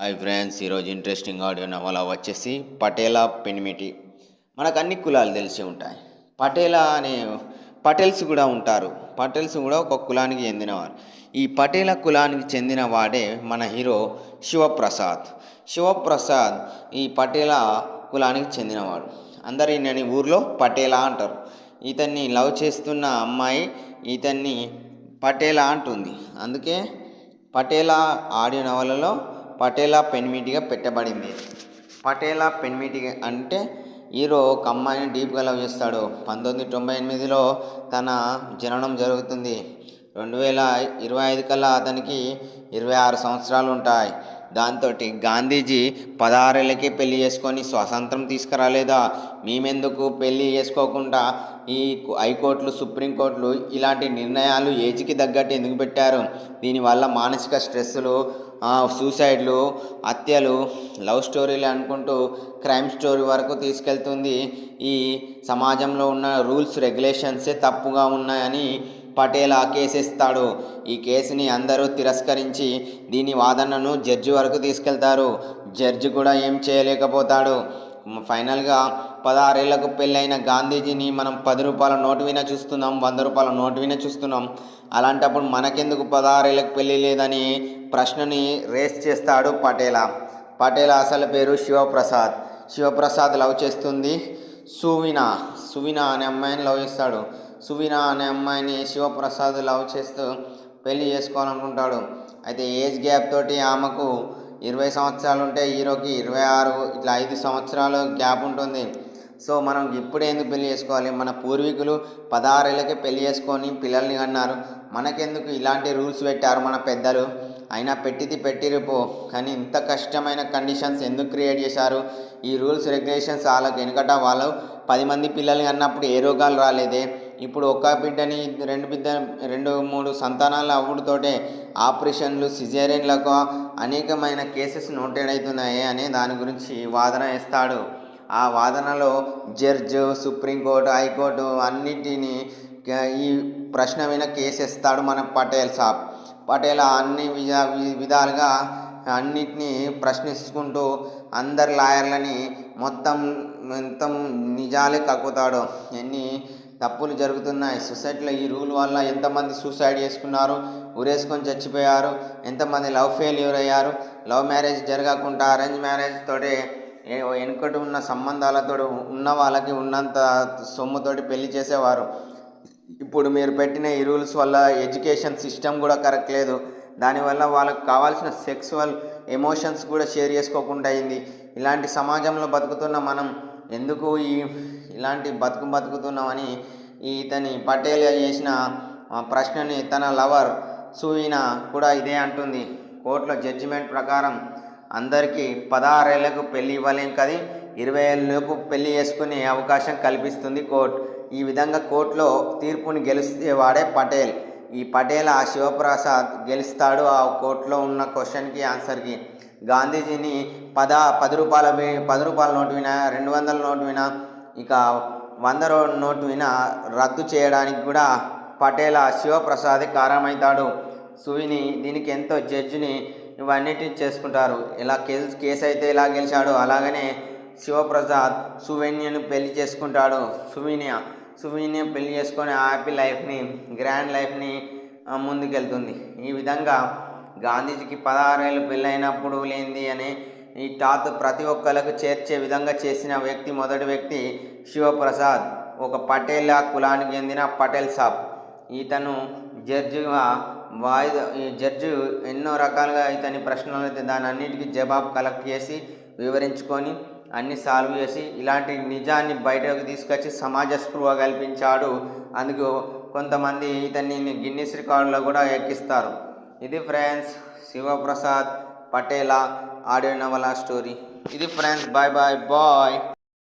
Hi friends, ఈరోజు interesting audio నవల వచ్చేసి పటేలా పెనిమిటి. మనకు అన్ని కులాలు తెలిసి ఉంటాయి. పటేలా అనే పటేల్స్ కూడా ఉంటారు. పటేల్స్ కూడా ఒక కులానికి చెందినవారు. ఈ పటేలా కులానికి చెందిన వాడే మన హీరో శివప్రసాద్. శివప్రసాద్ ఈ పటేలా కులానికి చెందినవాడు. అందరు ఈయనని ఊర్లో పటేలా అంటారు. ఇతన్ని లవ్ చేస్తున్న అమ్మాయి ఇతన్ని పటేలా అంటుంది. అందుకే పటేలా ఆడియో నవలలో పటేలా పెనిమిటిగా పెట్టబడింది. పటేలా పెనిమిటి అంటే హీరో ఒక అమ్మాయిని డీప్గా లవ్ చేస్తాడు. 1998లో తన జననం జరుగుతుంది. 2025 కల్లా అతనికి 26 సంవత్సరాలు ఉంటాయి. దాంతో గాంధీజీ 16 ఏళ్ళకే పెళ్లి చేసుకొని స్వాతంత్రం తీసుకురాలేదా, మేమెందుకు పెళ్లి చేసుకోకుండా ఈ హైకోర్టులు సుప్రీంకోర్టులు ఇలాంటి నిర్ణయాలు ఏజ్కి తగ్గట్టు ఎందుకు పెట్టారు? దీనివల్ల మానసిక స్ట్రెస్సులు, సూసైడ్లు, హత్యలు, లవ్ స్టోరీలు అనుకుంటూ క్రైమ్ స్టోరీ వరకు తీసుకెళ్తుంది. ఈ సమాజంలో ఉన్న రూల్స్ రెగ్యులేషన్సే తప్పుగా ఉన్నాయని పటేలా కేసేస్తాడు. ఈ కేసుని అందరూ తిరస్కరించి దీని వాదనను జడ్జి వరకు తీసుకెళ్తారు. జడ్జి కూడా ఏం చేయలేకపోతాడు. ఫైనల్గా 16 ఏళ్లకు పెళ్ళైన గాంధీజీని మనం 10 రూపాయల నోటు విన చూస్తున్నాం, 100 రూపాయల నోటు విన చూస్తున్నాం. అలాంటప్పుడు మనకెందుకు 16 ఏళ్ళకు పెళ్ళి లేదని ప్రశ్నని రేస్ చేస్తాడు పటేలా. పటేలా అసలు పేరు శివప్రసాద్. శివప్రసాద్ లవ్ చేస్తుంది సువినా అనే అమ్మాయిని లవ్ చేస్తాడు. సువినా అనే అమ్మాయిని శివప్రసాద్ లవ్ చేస్తూ పెళ్లి చేసుకోవాలనుకుంటాడు. అయితే ఏజ్ గ్యాప్ తోటి ఆమెకు 20 సంవత్సరాలు ఉంటే హీరోకి 26, ఇట్లా 5 సంవత్సరాలు గ్యాప్ ఉంటుంది. సో మనం ఇప్పుడే ఎందుకు పెళ్లి చేసుకోవాలి? మన పూర్వీకులు 16 ఏళ్ళకే పెళ్లి చేసుకొని పిల్లల్ని కన్నారు. మనకెందుకు ఇలాంటి రూల్స్ పెట్టారు మన పెద్దలు? అయినా పెట్టిరిపో, కానీ ఇంత కష్టమైన కండిషన్స్ ఎందుకు క్రియేట్ చేశారు? ఈ రూల్స్ రెగ్యులేషన్స్ వాళ్ళకి వెనుకట వాళ్ళు 10 మంది పిల్లల్ని అన్నప్పుడు ఏ రోగాలు రాలేదే. ఇప్పుడు ఒక బిడ్డని 2-3 సంతానాలు అవ్వడంతోటే ఆపరేషన్లు, సిజేరియన్లకు అనేకమైన కేసెస్ నోటెడ్ అవుతున్నాయి అనే దాని గురించి వాదన వేస్తాడు. ఆ వాదనలో జడ్జి, సుప్రీంకోర్టు, హైకోర్టు అన్నిటినీ ఈ ప్రశ్న మీద కేసేస్తాడు మన పటేలా అన్ని విధాలుగా అన్నిటినీ ప్రశ్నించుకుంటూ అందరు లాయర్లని మొత్తం నిజాలే కక్కుతాడు. ఎన్ని తప్పులు జరుగుతున్నాయి సొసైటీలో, ఈ రూల్ వల్ల ఎంతమంది సూసైడ్ చేసుకున్నారు, ఉరేసుకొని చచ్చిపోయారు, ఎంతమంది లవ్ ఫెయిల్యూర్ అయ్యారు, లవ్ మ్యారేజ్ జరగకుండా అరేంజ్ మ్యారేజ్ తోటే వెనుకటి ఉన్న సంబంధాలతో ఉన్న వాళ్ళకి ఉన్నంత సొమ్ముతోటి పెళ్లి చేసేవారు. ఇప్పుడు మీరు పెట్టిన ఈ రూల్స్ వల్ల ఎడ్యుకేషన్ సిస్టమ్ కూడా కరెక్ట్ లేదు. దానివల్ల వాళ్ళకు కావాల్సిన సెక్సువల్ ఎమోషన్స్ కూడా షేర్ చేసుకోకుండా అయింది. ఇలాంటి సమాజంలో బతుకుతున్న మనం ఎందుకు ఇలాంటి బతుకుతున్నామని ఇతని పటేల్ చేసిన ప్రశ్నని తన లవర్ సువీనా కూడా ఇదే అంటుంది. కోర్టులో జడ్జిమెంట్ ప్రకారం అందరికీ 16 ఏళ్లకు పెళ్ళి ఇవ్వలేం కదా, 20 ఏళ్ళలోపు పెళ్లి చేసుకునే అవకాశం కల్పిస్తుంది కోర్టు. ఈ విధంగా కోర్టులో తీర్పుని గెలిచేవాడే పటేల్. ఈ పటేలా శివప్రసాద్ గెలుస్తాడు. ఆ కోర్టులో ఉన్న క్వశ్చన్కి ఆన్సర్కి గాంధీజీని 10 రూపాయల నోటు వినా, 200 నోటు వినా, ఇక 100 నోటు వినా రద్దు చేయడానికి కూడా పటేలా శివప్రసాద్ కారణమవుతాడు. సువిని దీనికి ఎంతో జడ్జిని ఇవన్నిటి చేసుకుంటారు. ఇలా కేసు అయితే ఎలా గెలిచాడో అలాగనే శివప్రసాద్ సువీన్యను పెళ్లి చేసుకుంటాడు. సువీన్య పెళ్లి చేసుకొని హ్యాపీ లైఫ్ని, గ్రాండ్ లైఫ్ని ముందుకెళ్తుంది. ఈ విధంగా గాంధీజీకి 16 ఏళ్ళు పెళ్ళైనప్పుడు లేనిది అనే ఈ టాత్ ప్రతి ఒక్కరికి చేర్చే విధంగా చేసిన మొదటి వ్యక్తి శివప్రసాద్. ఒక పటేలా కులానికి చెందిన పటేల్ సాబ్. ఇతను జడ్జిగా జడ్జి ఎన్నో రకాలుగా ఇతని ప్రశ్నలు అయితే దాని అన్నిటికీ జవాబు కలెక్ట్ చేసి వివరించుకొని అన్ని సాల్వ్ చేసి ఇలాంటి నిజాన్ని బయటకు తీసుకొచ్చి సమాజ స్పృహ కల్పించాడు. అందుకు కొంతమంది ఇతన్ని గిన్నిస్ రికార్డులో కూడా ఎక్కిస్తారు. ఇది ఫ్రెండ్స్ శివప్రసాద్ పటేలా ఆడియో నవల స్టోరీ. ఇది ఫ్రెండ్స్, బాయ్.